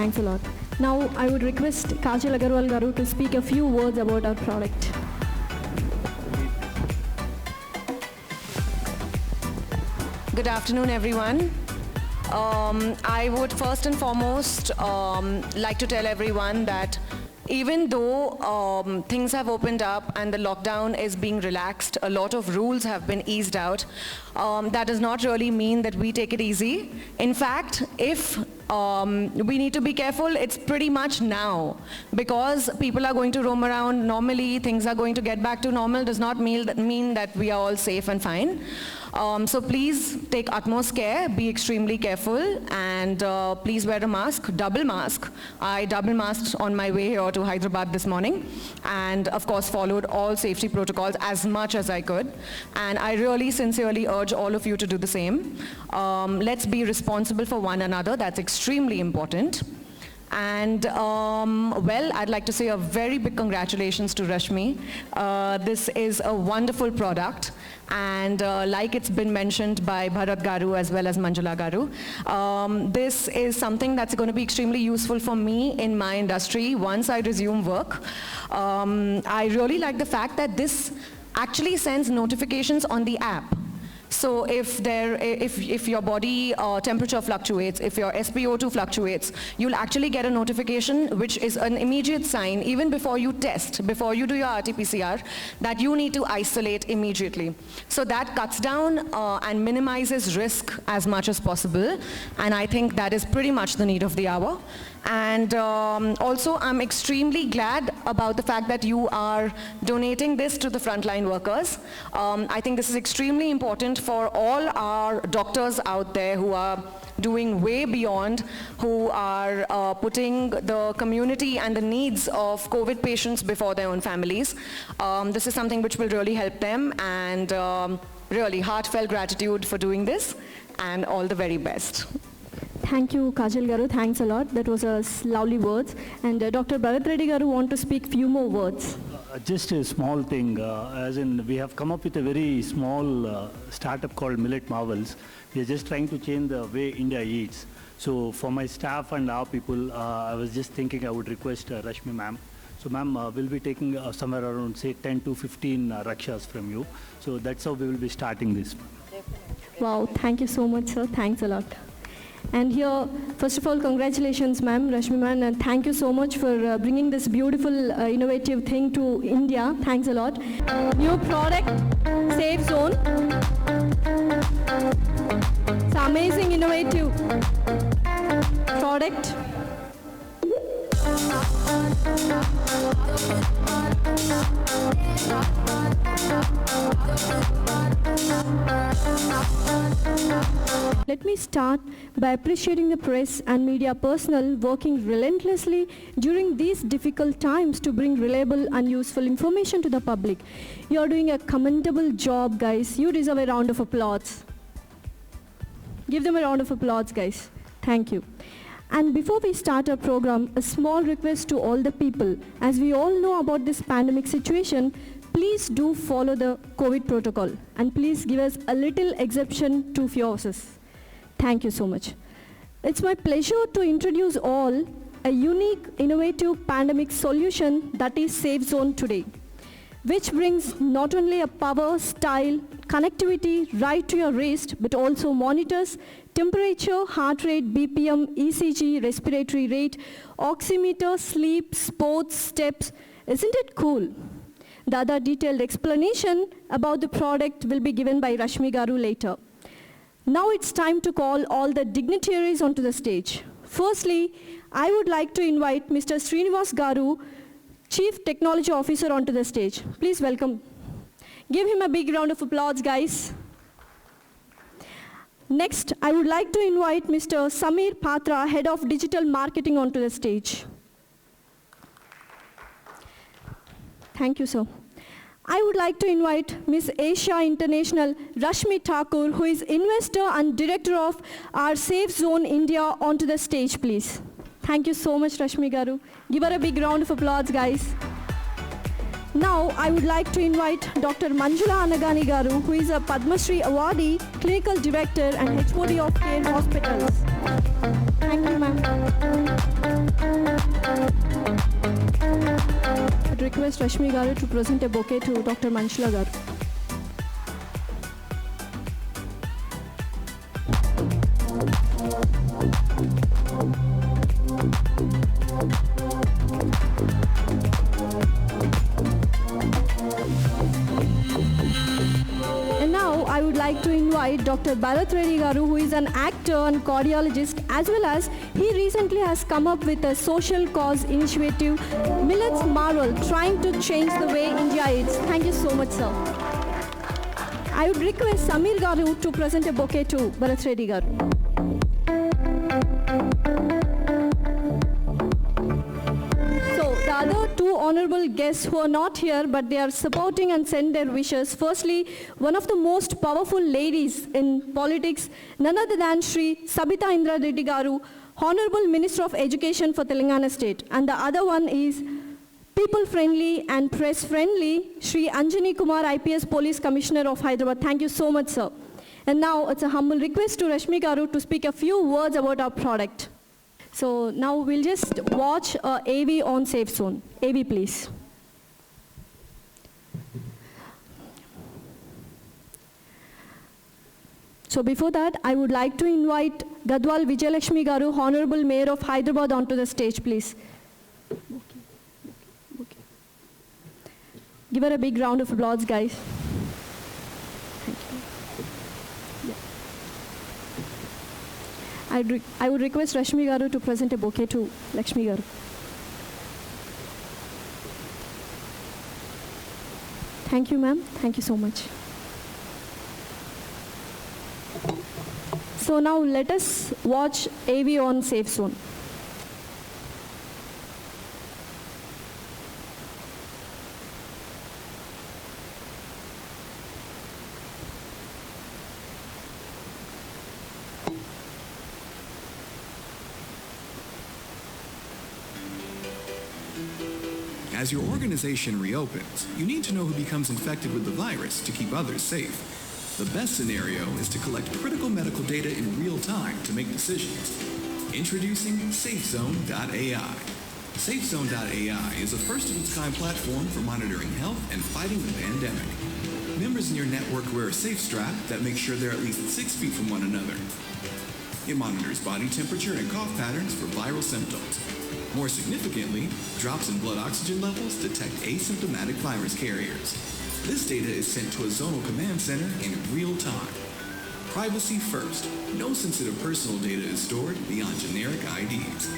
Thanks a lot. Now I would request Kajal Agarwal Garu to speak a few words about our product. Good afternoon, everyone. I would first and foremost like to tell everyone that even though things have opened up and the lockdown is being relaxed, a lot of rules have been eased out, that does not really mean that we take it easy. In fact, if we need to be careful, it's pretty much now, because people are going to roam around normally, things are going to get back to normal, does not mean that we are all safe and fine. So please take utmost care, be extremely careful, and please wear a mask, double mask. I double masked on my way here to Hyderabad this morning, and of course followed all safety protocols as much as I could. And I really sincerely urge all of you to do the same. Let's be responsible for one another, that's extremely important. And well, I'd like to say a very big congratulations to Rashmi. This is a wonderful product, and like it's been mentioned by Bharat Garu as well as Manjula Garu, this is something that's going to be extremely useful for me in my industry once I resume work. I really like the fact that this actually sends notifications on the app. So if your body temperature fluctuates, if your SpO2 fluctuates, you'll actually get a notification which is an immediate sign, even before you test, before you do your RT-PCR, that you need to isolate immediately. So that cuts down and minimizes risk as much as possible, and I think that is pretty much the need of the hour. And also, I'm extremely glad about the fact that you are donating this to the frontline workers. I think this is extremely important for all our doctors out there who are doing way beyond, who are putting the community and the needs of COVID patients before their own families. This is something which will really help them, and really heartfelt gratitude for doing this, and all the very best. Thank you, Kajal Garu. Thanks a lot. That was a lovely words. And Dr. Bharat Reddy Garu want to speak few more words. Just a small thing, as in we have come up with a very small startup called Millet Marvels. We are just trying to change the way India eats. So for my staff and our people, I was just thinking I would request Rashmi ma'am. So ma'am, we'll be taking somewhere around say 10 to 15 rakshas from you. So that's how we will be starting this. Wow, thank you so much, sir. Thanks a lot. And here, first of all, congratulations, ma'am, Rashmi ma'am, and thank you so much for bringing this beautiful, innovative thing to India. Thanks a lot. New product, Safe Zone. It's amazing, innovative product. Let me start by appreciating the press and media personnel working relentlessly during these difficult times to bring reliable and useful information to the public. You are doing a commendable job, guys. You deserve a round of applause. Give them a round of applause, guys. Thank you. And before we start our program, a small request to all the people. As we all know about this pandemic situation, please do follow the COVID protocol, and please give us a little exception to yours. Thank you so much. It's my pleasure to introduce all a unique, innovative pandemic solution that is Safe Zone today, which brings not only a power, style, connectivity right to your wrist, but also monitors temperature, heart rate, BPM, ECG, respiratory rate, oximeter, sleep, sports, steps. Isn't it cool? The other detailed explanation about the product will be given by Rashmi Garu later. Now it's time to call all the dignitaries onto the stage. Firstly, I would like to invite Mr. Srinivas Garu, Chief Technology Officer, onto the stage. Please welcome. Give him a big round of applause, guys. Next, I would like to invite Mr. Samir Patra, Head of Digital Marketing, onto the stage. Thank you, sir. I would like to invite Ms. Asia International Rashmi Thakur, who is investor and director of our Safe Zone India, onto the stage, please. Thank you so much, Rashmi Garu. Give her a big round of applause, guys. Now, I would like to invite Dr. Manjula Anagani Garu, who is a Padma Shri awardee, clinical director and HOD of Care Hospitals. Thank you, ma'am. request Rashmi Garu to present a bouquet to Dr. Manchula Garu. And now I would like to invite Dr. Bharat Reddy Garu, who is an actor and cardiologist, as well as he recently has come up with a social cause initiative, Millet's Marvel, trying to change the way India eats. Thank you so much, sir. I would request Samir Garu to present a bouquet to Bharat Reddy Garu. The other two honorable guests who are not here, but they are supporting and send their wishes. Firstly, one of the most powerful ladies in politics, none other than Shri Sabita Indra Reddy Garu, Honorable Minister of Education for Telangana State. And the other one is people-friendly and press-friendly, Shri Anjani Kumar, IPS Police Commissioner of Hyderabad. Thank you so much, sir. And now it's a humble request to Rashmi Garu to speak a few words about our product. So now we'll just watch AV on Safe Zone. AV, please. So before that, I would like to invite Gadwal Vijayalakshmi Garu, Honorable Mayor of Hyderabad, onto the stage, please. Give her a big round of applause, guys. I would request Rashmi Garu to present a bouquet to Lakshmi Garu. Thank you, ma'am. Thank you so much. So now let us watch AV on Safe Zone. As your organization reopens, you need to know who becomes infected with the virus to keep others safe. The best scenario is to collect critical medical data in real time to make decisions. Introducing SafeZone.ai. SafeZone.ai is a first-of-its-kind platform for monitoring health and fighting the pandemic. Members in your network wear a safe strap that makes sure they're at least 6 feet from one another. It monitors body temperature and cough patterns for viral symptoms. More significantly, drops in blood oxygen levels detect asymptomatic virus carriers. This data is sent to a zonal command center in real time. Privacy first. No sensitive personal data is stored beyond generic IDs.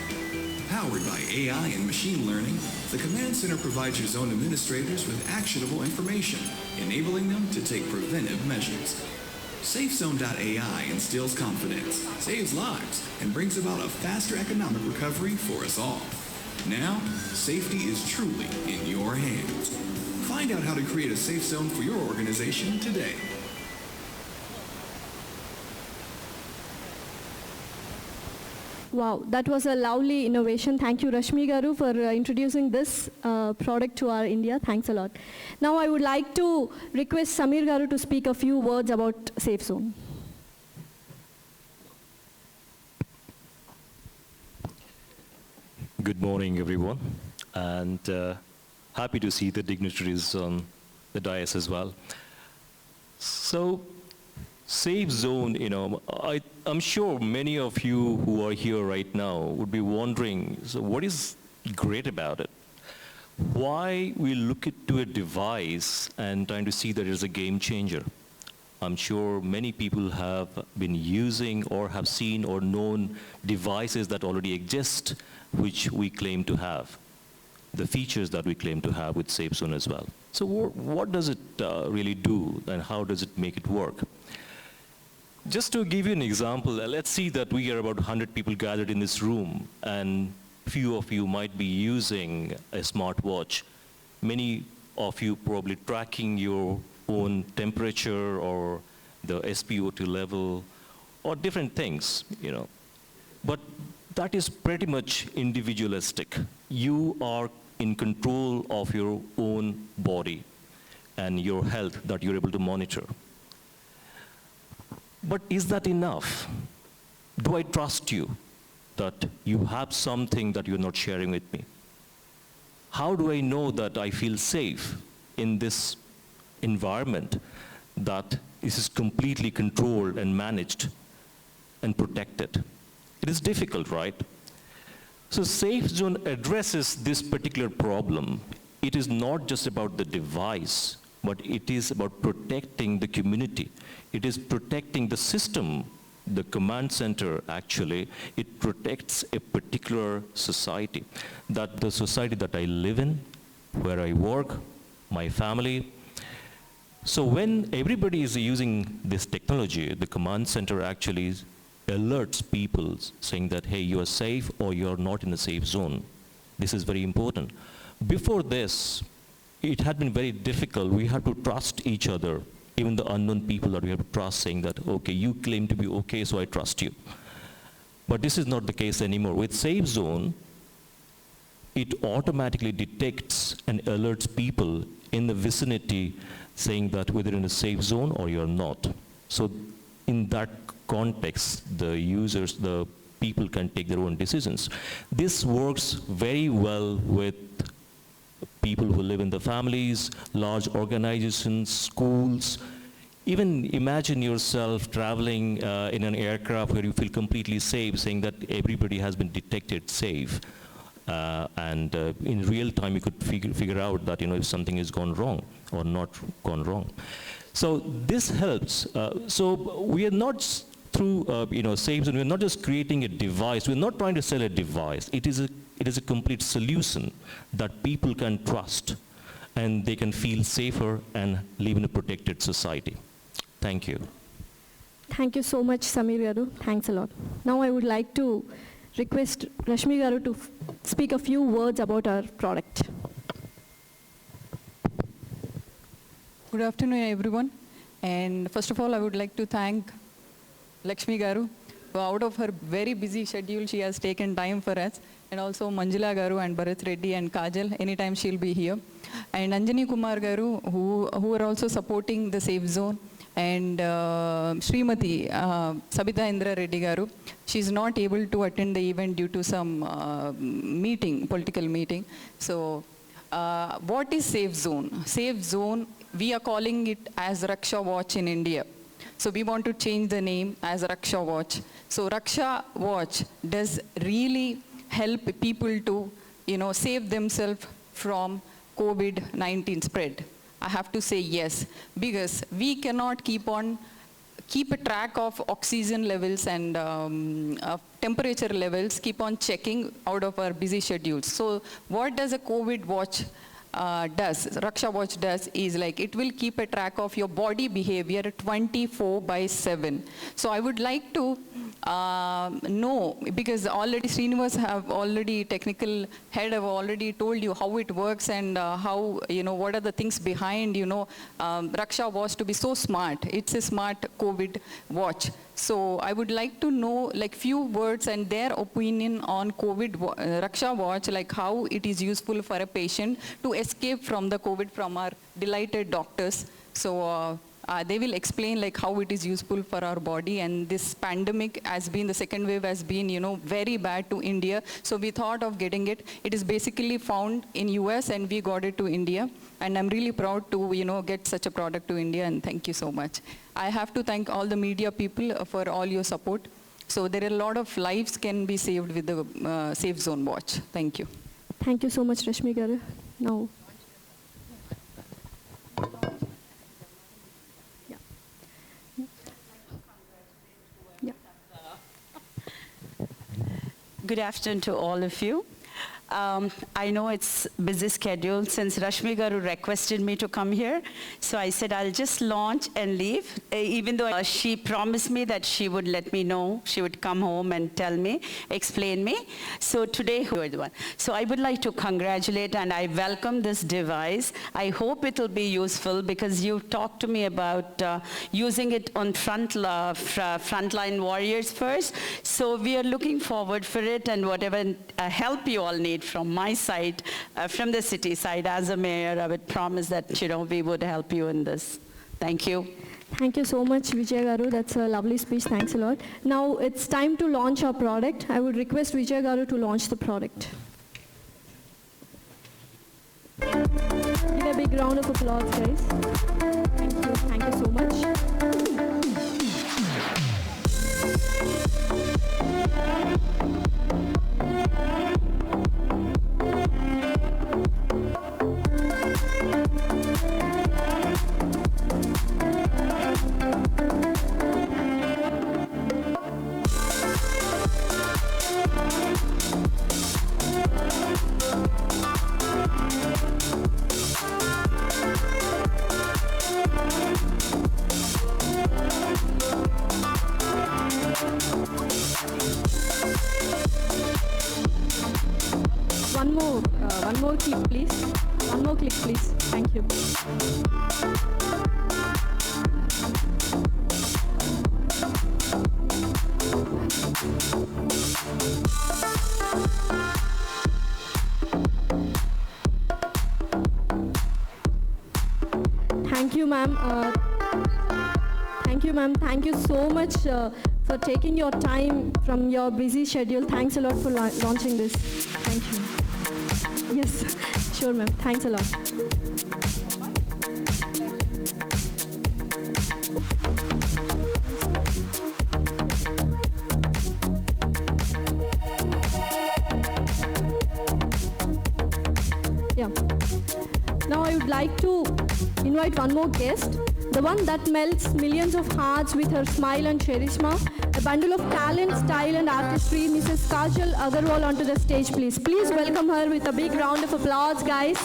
Powered by AI and machine learning, the command center provides your zone administrators with actionable information, enabling them to take preventive measures. SafeZone.ai instills confidence, saves lives, and brings about a faster economic recovery for us all. Now, safety is truly in your hands. Find out how to create a safe zone for your organization today. Wow, that was a lovely innovation. Thank you, Rashmi Garu, for introducing this product to our India. Thanks a lot. Now I would like to request Samir Garu to speak a few words about Safe Zone. Good morning, everyone, and happy to see the dignitaries on the dais as well. So, Safe Zone, I'm sure many of you who are here right now would be wondering, so what is great about it? Why we look into a device and trying to see that it's a game changer? I'm sure many people have been using or have seen or known devices that already exist, which we claim to have, the features that we claim to have with Safe Zone as well. So what does it really do, and how does it make it work? Just to give you an example, let's see that we are about 100 people gathered in this room, and few of you might be using a smartwatch. Many of you probably tracking your own temperature or the SpO2 level or different things, But that is pretty much individualistic. You are in control of your own body and your health that you're able to monitor. But is that enough? Do I trust you that you have something that you're not sharing with me? how do I know that I feel safe in this environment that is completely controlled and managed and protected? It is difficult, right? So Safe Zone addresses this particular problem. It is not just about the device, but it is about protecting the community. It is protecting the system. The command center, actually, it protects a particular society. That the society that I live in, where I work, my family. So when everybody is using this technology, the command center actually alerts people saying that, hey, you are safe or you are not in a safe zone. This is very important. Before this, it had been very difficult. We had to trust each other, even the unknown people that we have to trust, saying that, okay, you claim to be okay, so I trust you. But this is not the case anymore. With Safe Zone, it automatically detects and alerts people in the vicinity saying that whether in a safe zone or you're not. So in that context, the users, the people can take their own decisions. This works very well with people who live in the families, large organizations, schools. Even imagine yourself traveling in an aircraft where you feel completely safe, saying that everybody has been detected safe. And in real time, you could figure out that, if something has gone wrong or not gone wrong. So this helps. So we are not through, Safe Zone, we're not just creating a device. We're not trying to sell a device. It is a complete solution that people can trust, and they can feel safer and live in a protected society. Thank you. Thank you so much, Samir Garu. Thanks a lot. Now I would like to request Rashmi Garu to speak a few words about our product. Good afternoon, everyone. And first of all, I would like to thank Lakshmi Garu. Out of her very busy schedule, she has taken time for us. And also Manjula Garu and Bharat Reddy and Kajal, anytime she'll be here. And Anjani Kumar Garu, who are also supporting the Safe Zone. And Srimati Sabita Indra Reddy Garu, she's not able to attend the event due to some political meeting. So what is Safe Zone? Safe Zone, we are calling it as Raksha Watch in India. So we want to change the name as Raksha Watch. So Raksha Watch does really help people to, save themselves from COVID-19 spread. I have to say yes, because we cannot keep a track of oxygen levels and temperature levels, keep on checking out of our busy schedules. So what does a COVID watch Raksha Watch does is like it will keep a track of your body behavior 24/7. So I would like to know, because already Srinivas have already, technical head have already told you how it works and how, what are the things behind, Raksha Watch to be so smart. It's a smart COVID watch. So I would like to know like few words and their opinion on COVID Raksha Watch, like how it is useful for a patient to escape from the COVID from our delighted doctors. So they will explain like how it is useful for our body, and this pandemic has been, the second wave has been, very bad to India. So we thought of getting it. It is basically found in US and we got it to India. And I'm really proud to, get such a product to India, and thank you so much. I have to thank all the media people for all your support. So there are a lot of lives can be saved with the Safe Zone watch. Thank you. Thank you so much, Rashmi Garu. Now. Good afternoon to all of you. I know it's busy schedule since Rashmi Garu requested me to come here. So I said I'll just launch and leave, even though she promised me that she would let me know, she would come home and tell me, explain me. So today, you're the one. So I would like to congratulate and I welcome this device. I hope it'll be useful because you talked to me about using it on frontline warriors first. So we are looking forward for it, and whatever help you all need from my side, from the city side, as a mayor, I would promise that, we would help you in this. Thank you. Thank you so much, Vijay Garu. That's a lovely speech. Thanks a lot. Now it's time to launch our product. I would request Vijay Garu to launch the product. Give a big round of applause, guys. Thank you so much. One more click, please. One more click, please. Thank you. Thank you, ma'am. Thank you, ma'am. Thank you so much for taking your time from your busy schedule. Thanks a lot for launching this. Thank you. Yes, sure, ma'am. Thanks a lot. Yeah. Now I would like to invite one more guest, the one that melts millions of hearts with her smile and charisma, a bundle of talent, style and artistry, Mrs. Kajal Agarwal onto the stage, please. Please welcome her with a big round of applause, guys.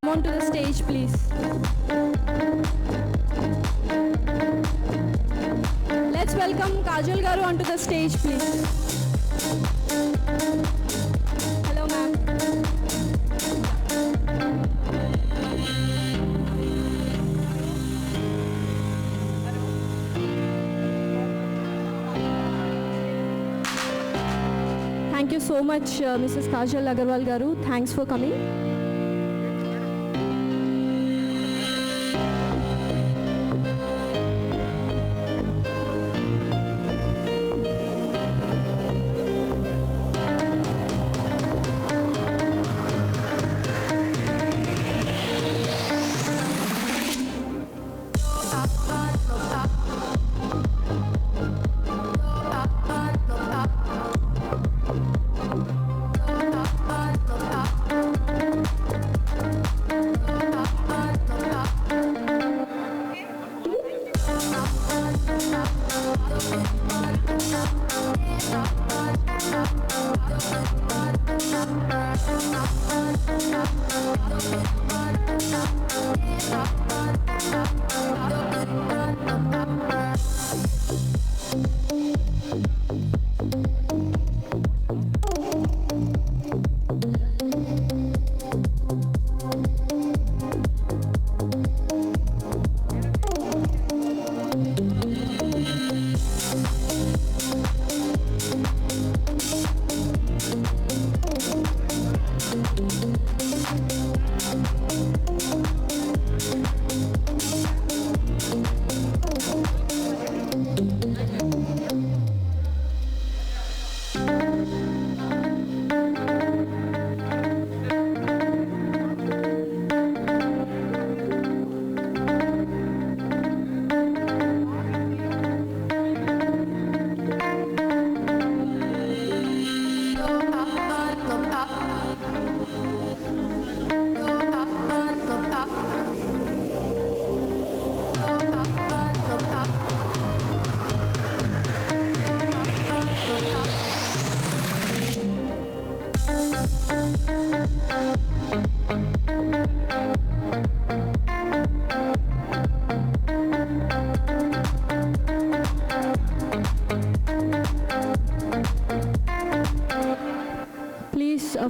Come on to the stage, please. Let's welcome Kajal Garu onto the stage, please. Hello, ma'am. Thank you so much, Mrs. Kajal Agarwal Garu. Thanks for coming.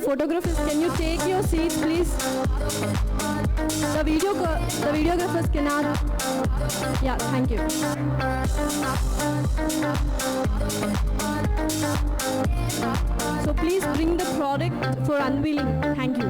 Photographers, can you take your seats, please? The videographers cannot. Yeah, thank you. So please bring the product for unveiling. Thank you.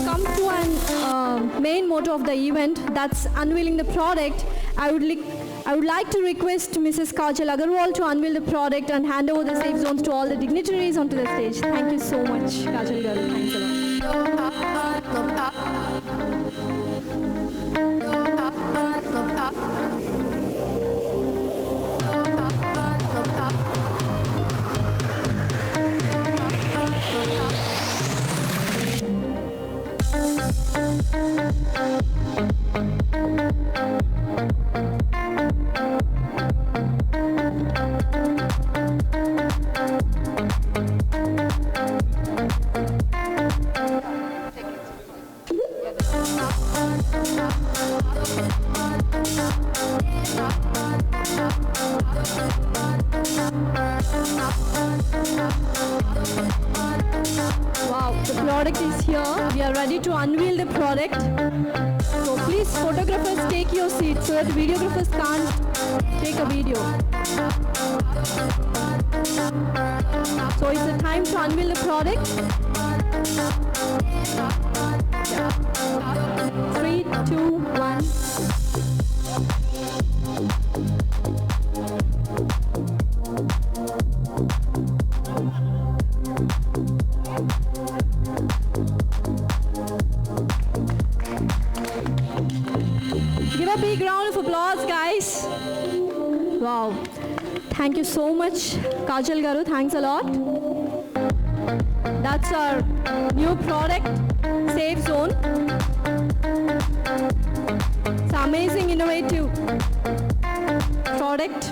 come to an main motto of the event, that's unveiling the product. I would like to request Mrs. Kajal Agarwal to unveil the product and hand over the safe zones to all the dignitaries onto the stage. Thank you so much, Kajal Garu. Thanks a lot. Wow, the product is here. We are ready to unveil the product. So please, photographers, take your seat so that the videographers can't take a video. So it's the time to unveil the product. 3, 2, 1. Give a big round of applause, guys. Wow. Thank you so much, Kajal Garu. Thanks a lot. That's our new product, Safe Zone. It's an amazing, innovative product.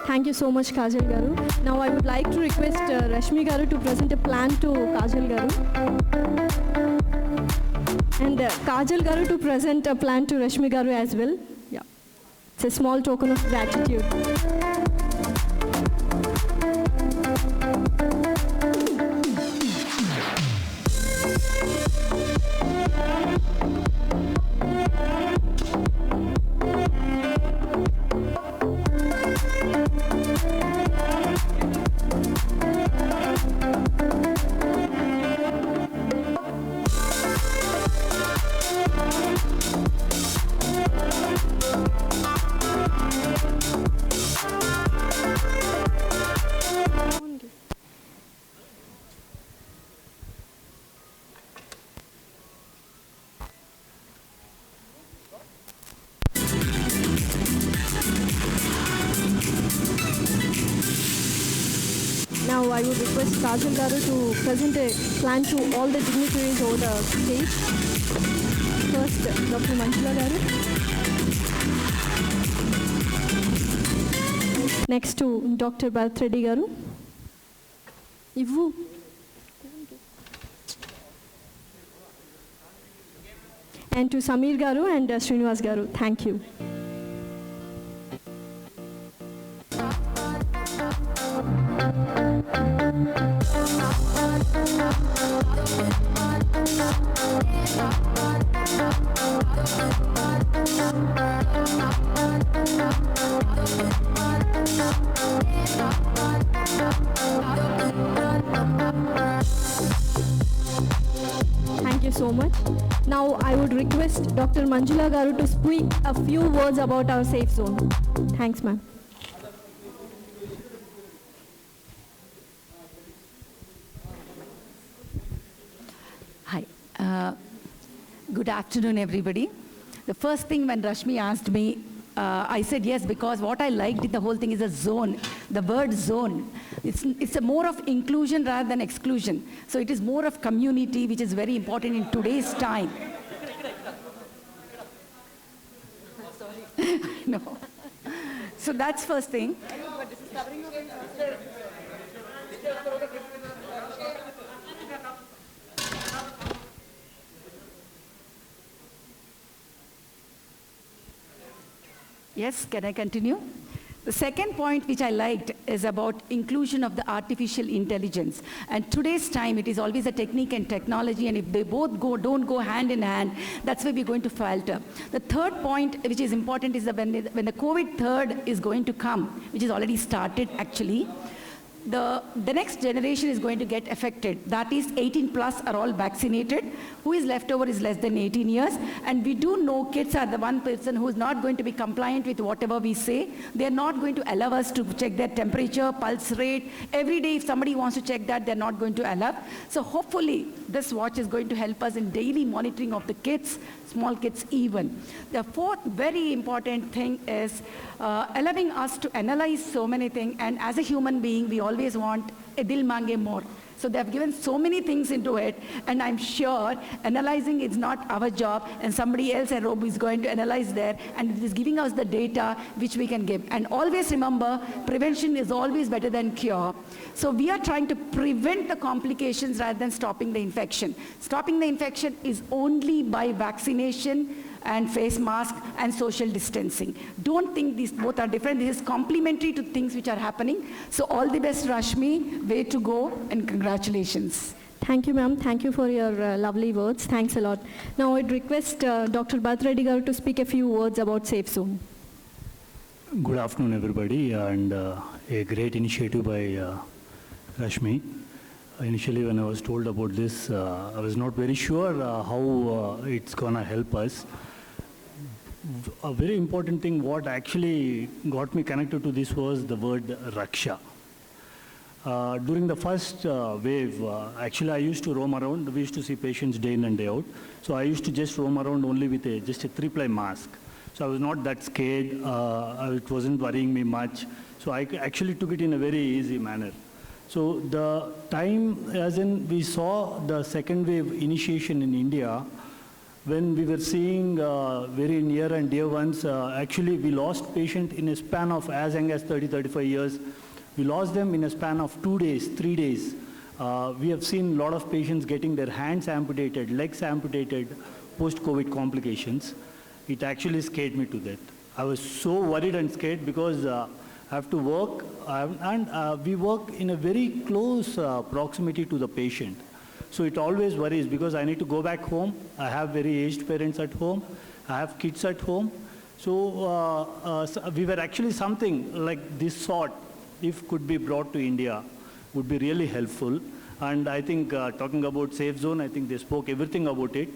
Thank you so much, Kajal Garu. Now I would like to request Rashmi Garu to present a plan to Kajal Garu. And Kajal Garu to present a plan to Rashmi Garu as well. Yeah. It's a small token of gratitude. Now I would request Kajal Garu to present a plan to all the dignitaries over the stage. First, Dr. Manjula Garu. Next to Dr. Bharat Reddy Garu. Ivu. And to Samir Garu and Srinivas Garu. Thank you. Thank you so much. Now I would request Dr. Manjula Garu to speak a few words about our safe zone. Thanks, ma'am. Hi. Good afternoon, everybody. The first thing when Rashmi asked me, I said yes, because what I liked in the whole thing is a zone, the word zone. It's a more of inclusion rather than exclusion. So it is more of community, which is very important in today's time. No. So that's first thing. Yes, can I continue? The second point which I liked is about inclusion of the artificial intelligence. And today's time, it is always a technique and technology, and if they both don't go hand in hand, that's where we're going to falter. The third point which is important is that when the COVID third is going to come, which is already started actually, the next generation is going to get affected. That is 18 plus are all vaccinated. Who is left over is less than 18 years. And we do know kids are the one person who is not going to be compliant with whatever we say. They are not going to allow us to check their temperature, pulse rate. Every day if somebody wants to check that, they're not going to allow. So hopefully this watch is going to help us in daily monitoring of the kids, small kids even. The fourth very important thing is allowing us to analyze so many things. And as a human being, we always want a dil mange more. So they have given so many things into it, and I'm sure analyzing is not our job, and somebody else at Robo is going to analyze there, and it is giving us the data which we can give. And always remember, prevention is always better than cure. So we are trying to prevent the complications rather than stopping the infection. Stopping the infection is only by vaccination and face mask and social distancing. Don't think these both are different. This is complementary to things which are happening. So all the best, Rashmi. Way to go, and congratulations. Thank you, ma'am. Thank you for your lovely words. Thanks a lot. Now I'd request Dr. Bharat Reddy Garu to speak a few words about Safe Zone. Good afternoon, everybody, and a great initiative by Rashmi. Initially, when I was told about this, I was not very sure how it's going to help us. A very important thing, what actually got me connected to this was the word Raksha. During the first wave, actually I used to roam around. We used to see patients day in and day out. So I used to just roam around only with just a 3-ply mask. So I was not that scared. It wasn't worrying me much. So I actually took it in a very easy manner. So the time, as in we saw the second wave initiation in India, when we were seeing very near and dear ones, actually we lost patient in a span of as young as 30-35 years. We lost them in a span of 2 days, 3 days. We have seen a lot of patients getting their hands amputated, legs amputated, post-COVID complications, it actually scared me to death. I was so worried and scared because I have to work, and we work in a very close proximity to the patient. So it always worries because I need to go back home. I have very aged parents at home. I have kids at home. So we were actually something like this sort, if could be brought to India, would be really helpful. And I think talking about Safe Zone, I think they spoke everything about it.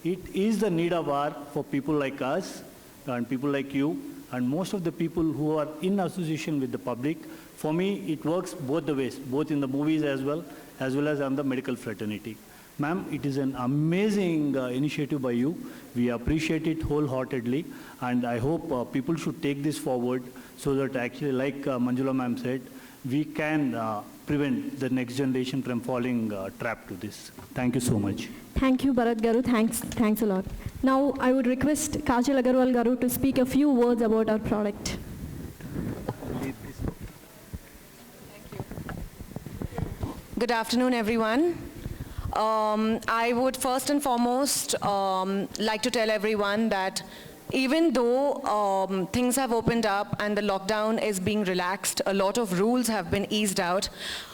It is the need of hour for people like us and people like you and most of the people who are in association with the public. For me, it works both the ways, both in the movies as well as on the medical fraternity. Ma'am, it is an amazing initiative by you. We appreciate it wholeheartedly, and I hope people should take this forward so that actually, like Manjula ma'am said, we can prevent the next generation from falling trapped to this. Thank you so much. Thank you, Bharat Garu. Thanks a lot. Now, I would request Kajal Agarwal Garu to speak a few words about our product. Good afternoon, everyone. I would first and foremost like to tell everyone that even though things have opened up and the lockdown is being relaxed, a lot of rules have been eased out,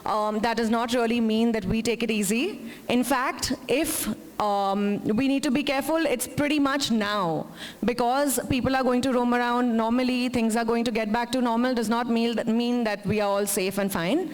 that does not really mean that we take it easy. In fact, if we need to be careful, it's pretty much now. Because people are going to roam around normally, things are going to get back to normal, does not mean that we are all safe and fine.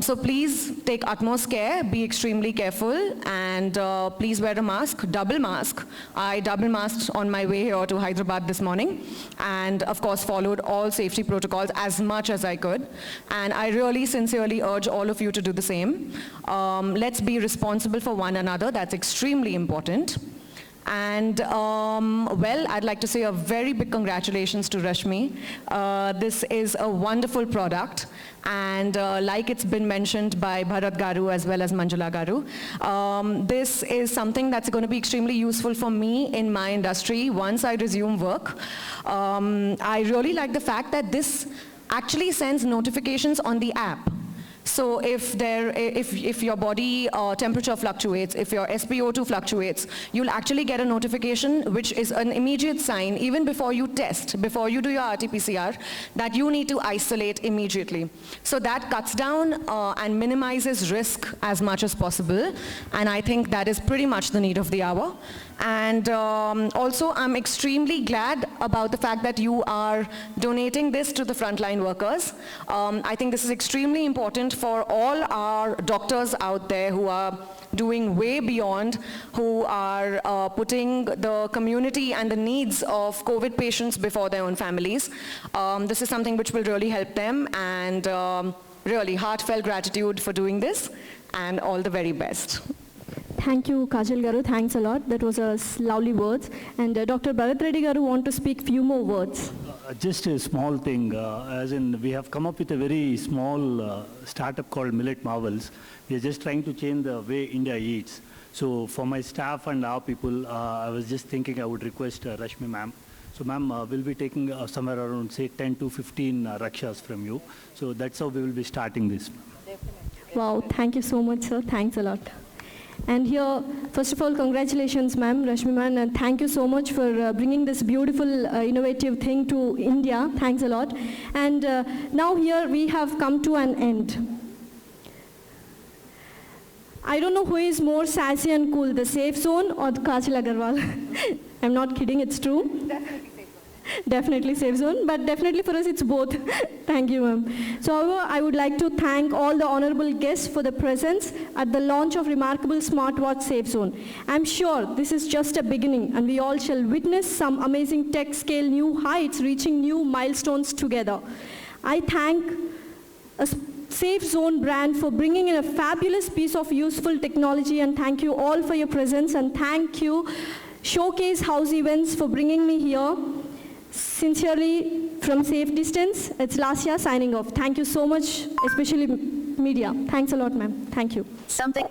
So please take utmost care, be extremely careful, and please wear a mask, double mask. I double masked on my way here to Hyderabad this morning, and of course followed all safety protocols as much as I could. And I really sincerely urge all of you to do the same. Let's be responsible for one another, that's extremely important. And well, I'd like to say a very big congratulations to Rashmi. This is a wonderful product, and like it's been mentioned by Bharat Garu as well as Manjula Garu, this is something that's going to be extremely useful for me in my industry once I resume work. I really like the fact that this actually sends notifications on the app. So if your body temperature fluctuates, if your SpO2 fluctuates, you'll actually get a notification which is an immediate sign, even before you test, before you do your RT-PCR, that you need to isolate immediately. So that cuts down and minimizes risk as much as possible, and I think that is pretty much the need of the hour. And also, I'm extremely glad about the fact that you are donating this to the frontline workers. I think this is extremely important for all our doctors out there who are doing way beyond, who are putting the community and the needs of COVID patients before their own families. This is something which will really help them, and really heartfelt gratitude for doing this, and all the very best. Thank you, Kajal Garu. Thanks a lot. That was a lovely words. And Dr. Bharat Reddy Garu want to speak few more words. Just a small thing, as in we have come up with a very small startup called Millet Marvels. We are just trying to change the way India eats. So for my staff and our people, I was just thinking I would request Rashmi ma'am. So ma'am, we'll be taking somewhere around say 10 to 15 rakshas from you. So that's how we will be starting this. Definitely. Wow, thank you so much, sir. Thanks a lot. And here, first of all, congratulations, ma'am, Rashmi ma'am, and thank you so much for bringing this beautiful, innovative thing to India. Thanks a lot. And now here we have come to an end. I don't know who is more sassy and cool, the Safe Zone or the Kajal Agarwal. I'm not kidding, it's true. Definitely Safe Zone, but definitely for us it's both. Thank you, ma'am. So however, I would like to thank all the honorable guests for the presence at the launch of remarkable smartwatch Safe Zone. I'm sure this is just a beginning, and we all shall witness some amazing tech scale new heights, reaching new milestones together. I thank a Safe Zone brand for bringing in a fabulous piece of useful technology, and thank you all for your presence, and thank you Showcase House Events for bringing me here. Sincerely, from Safe Distance, it's Lasya signing off. Thank you so much, especially media. Thanks a lot, ma'am. Thank you. Something.